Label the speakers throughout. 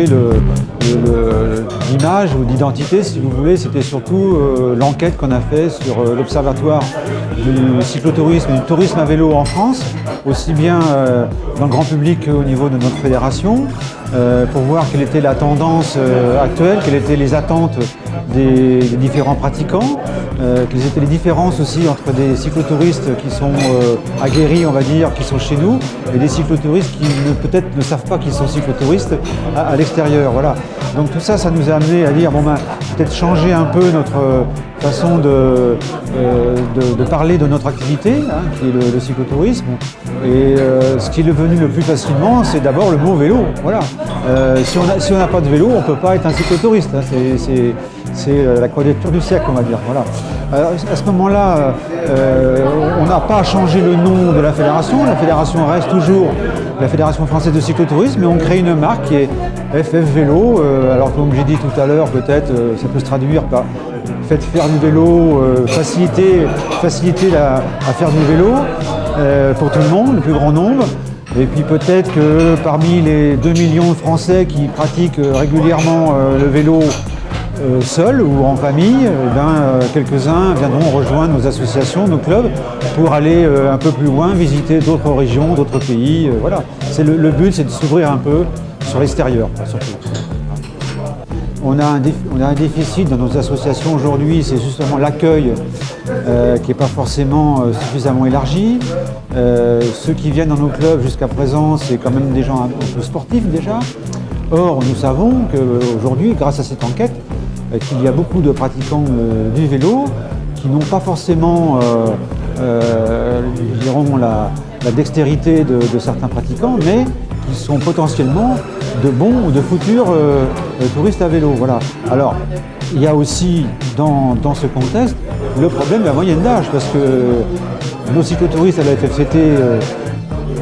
Speaker 1: changé l'image ou d'identité, si vous voulez. C'était surtout l'enquête qu'on a fait sur l'Observatoire du cyclotourisme et du tourisme à vélo en France, aussi bien dans le grand public qu'au niveau de notre fédération, pour voir quelle était la tendance actuelle, quelles étaient les attentes des différents pratiquants, quelles étaient les différences aussi entre des cyclotouristes qui sont aguerris, on va dire, qui sont chez nous, et des cyclotouristes qui peut-être ne savent pas qu'ils sont cyclotouristes à l'extérieur. Voilà. Donc tout ça, ça nous a amené à dire, bon ben, peut-être changer un peu notre façon de parler de notre activité, hein, qui est le cyclotourisme. Et ce qui est venu le plus facilement, c'est d'abord le mot vélo. Voilà. Si on n'a pas de vélo, on ne peut pas être un cyclotouriste. Hein. C'est la quadrature du siècle, on va dire. Voilà. Alors, à ce moment-là, on n'a pas changé le nom de la fédération. La fédération reste toujours la Fédération française de cyclotourisme, mais on crée une marque qui est FF Vélo. Alors comme j'ai dit tout à l'heure, peut-être ça peut se traduire par faites faire du vélo, faciliter à faire du vélo pour tout le monde, le plus grand nombre. Et puis peut-être que parmi les 2 millions de Français qui pratiquent régulièrement le vélo seuls ou en famille, quelques-uns viendront rejoindre nos associations, nos clubs, pour aller un peu plus loin, visiter d'autres régions, d'autres pays. Voilà. Le but, c'est de s'ouvrir un peu sur l'extérieur, surtout. On a un déficit dans nos associations aujourd'hui, c'est justement l'accueil qui n'est pas forcément suffisamment élargi. Ceux qui viennent dans nos clubs jusqu'à présent, c'est quand même des gens un peu sportifs déjà. Or, nous savons qu'aujourd'hui, grâce à cette enquête, qu'il y a beaucoup de pratiquants du vélo qui n'ont pas forcément dirons la dextérité de certains pratiquants, mais qui sont potentiellement de bons ou de futurs touristes à vélo. Voilà. Alors, il y a aussi dans ce contexte le problème de la moyenne d'âge, parce que nos cyclotouristes à la FFCT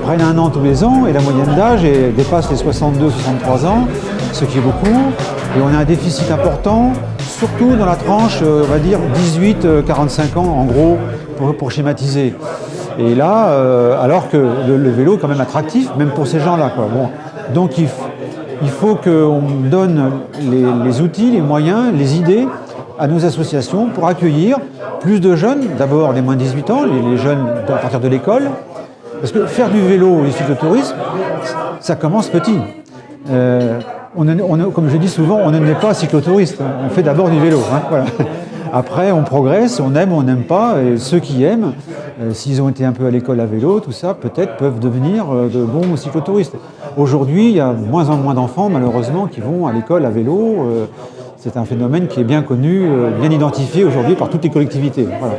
Speaker 1: prennent 1 an tous les ans et la moyenne d'âge dépasse les 62-63 ans, ce qui est beaucoup. Et on a un déficit important, surtout dans la tranche, on va dire, 18-45 ans, en gros, pour schématiser. Et là, alors que le vélo est quand même attractif, même pour ces gens-là, quoi. Bon, donc il faut qu'on donne les outils, les moyens, les idées à nos associations pour accueillir plus de jeunes, d'abord les moins de 18 ans, les jeunes à partir de l'école, parce que faire du vélo et du cyclotourisme, ça commence petit. Comme je dis souvent, on ne naît pas cyclotouriste, on fait d'abord du vélo. Hein, voilà. Après, on progresse, on aime ou on n'aime pas, et ceux qui aiment, s'ils ont été un peu à l'école à vélo, tout ça, peut-être peuvent devenir de bons cyclotouristes. Aujourd'hui, il y a de moins en moins d'enfants, malheureusement, qui vont à l'école à vélo. C'est un phénomène qui est bien connu, bien identifié aujourd'hui par toutes les collectivités. Voilà.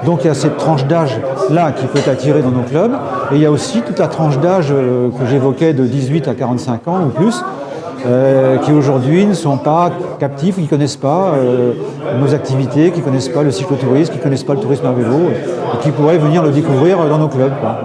Speaker 1: Donc il y a cette tranche d'âge-là qui peut être attirée dans nos clubs, et il y a aussi toute la tranche d'âge que j'évoquais de 18 à 45 ans ou plus, qui aujourd'hui ne sont pas captifs, qui ne connaissent pas nos activités, qui ne connaissent pas le cyclotourisme, qui ne connaissent pas le tourisme à vélo, et qui pourraient venir le découvrir dans nos clubs. Quoi.